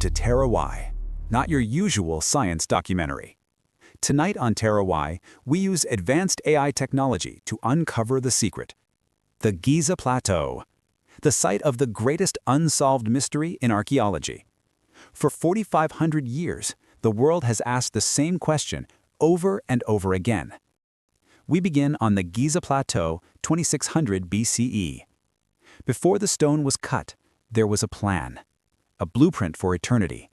to TERRA Y, not your usual science documentary. Tonight on TERRA Y, we use advanced AI technology to uncover the secret. The Giza Plateau, the site of the greatest unsolved mystery in archaeology. For 4,500 years, the world has asked the same question over and over again. We begin on the Giza Plateau, 2600 BCE. Before the stone was cut, there was a plan, a blueprint for eternity.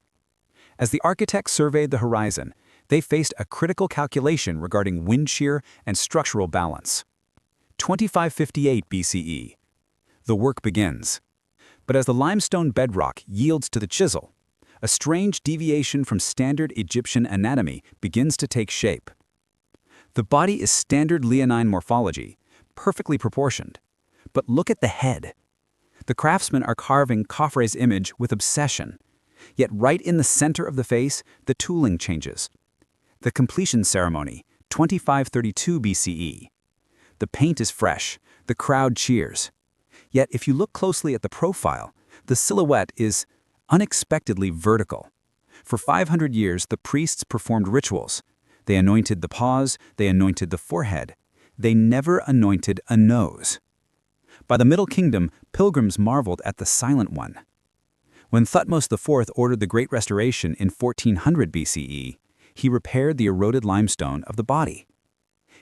As the architects surveyed the horizon, they faced a critical calculation regarding wind shear and structural balance. 2558 BCE. The work begins. But as the limestone bedrock yields to the chisel, a strange deviation from standard Egyptian anatomy begins to take shape. The body is standard leonine morphology, perfectly proportioned. But look at the head. The craftsmen are carving Khafre's image with obsession. Yet right in the center of the face, the tooling changes. The completion ceremony, 2532 BCE. The paint is fresh, the crowd cheers. Yet if you look closely at the profile, the silhouette is unexpectedly vertical. For 500 years, the priests performed rituals. They anointed the paws, they anointed the forehead. They never anointed a nose. By the Middle Kingdom, pilgrims marveled at the Silent One. When Thutmose IV ordered the Great Restoration in 1400 BCE, he repaired the eroded limestone of the body.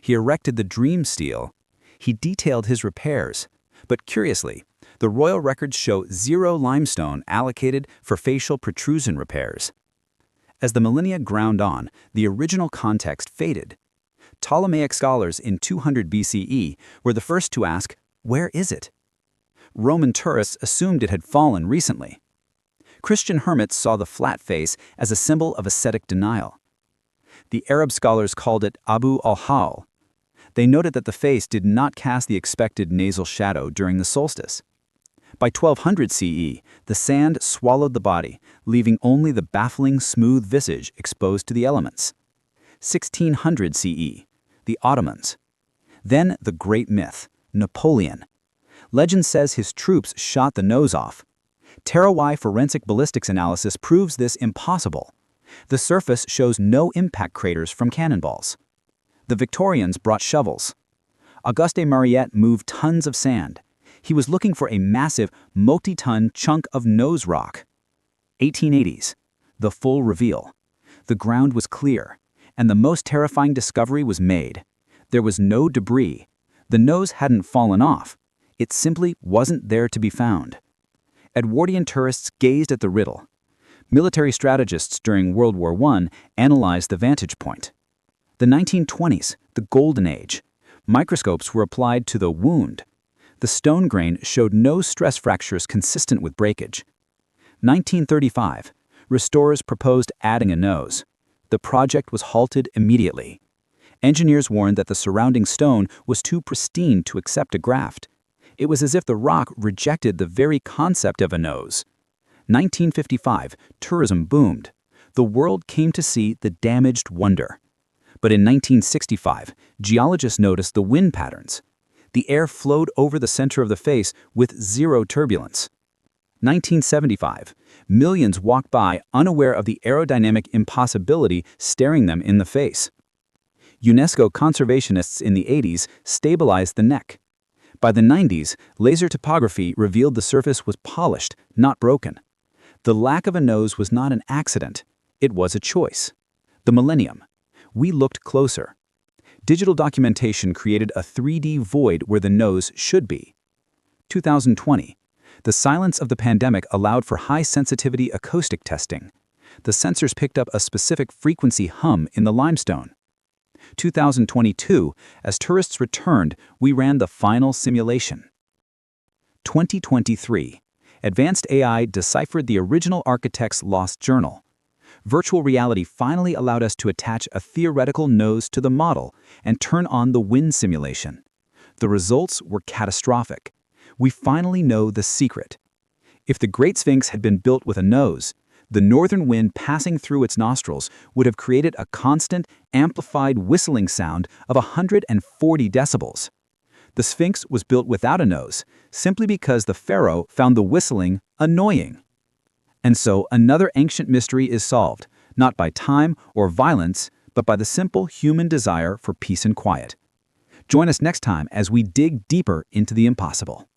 He erected the dream stele. He detailed his repairs. But curiously, the royal records show 0 limestone allocated for facial protrusion repairs. As the millennia ground on, the original context faded. Ptolemaic scholars in 200 BCE were the first to ask, where is it? Roman tourists assumed it had fallen recently. Christian hermits saw the flat face as a symbol of ascetic denial. The Arab scholars called it Abu al-Hawl. They noted that the face did not cast the expected nasal shadow during the solstice. By 1200 CE, the sand swallowed the body, leaving only the baffling smooth visage exposed to the elements. 1600 CE, the Ottomans. Then the great myth, Napoleon. Legend says his troops shot the nose off. TERRA Y forensic ballistics analysis proves this impossible. The surface shows no impact craters from cannonballs. The Victorians brought shovels. Auguste Mariette moved tons of sand. He was looking for a massive, multi-ton chunk of nose rock. 1880s. The full reveal. The ground was clear, and the most terrifying discovery was made. There was no debris. The nose hadn't fallen off. It simply wasn't there to be found. Edwardian tourists gazed at the riddle. Military strategists during World War I analyzed the vantage point. The 1920s, the Golden Age. Microscopes were applied to the wound. The stone grain showed no stress fractures consistent with breakage. 1935, restorers proposed adding a nose. The project was halted immediately. Engineers warned that the surrounding stone was too pristine to accept a graft. It was as if the rock rejected the very concept of a nose. 1955, tourism boomed. The world came to see the damaged wonder. But in 1965, geologists noticed the wind patterns. The air flowed over the center of the face with 0 turbulence. 1975, millions walked by unaware of the aerodynamic impossibility staring them in the face. UNESCO conservationists in the 80s stabilized the neck. By the 90s, laser topography revealed the surface was polished, not broken. The lack of a nose was not an accident. It was a choice. The millennium. We looked closer. Digital documentation created a 3D void where the nose should be. 2020. The silence of the pandemic allowed for high-sensitivity acoustic testing. The sensors picked up a specific frequency hum in the limestone. 2022, as tourists returned, we ran the final simulation. 2023. Advanced AI deciphered the original architect's lost journal. Virtual reality finally allowed us to attach a theoretical nose to the model and turn on the wind simulation. The results were catastrophic. We finally know the secret. If the Great Sphinx had been built with a nose, the northern wind passing through its nostrils would have created a constant, amplified whistling sound of 140 decibels. The Sphinx was built without a nose, simply because the pharaoh found the whistling annoying. And so another ancient mystery is solved, not by time or violence, but by the simple human desire for peace and quiet. Join us next time as we dig deeper into the impossible.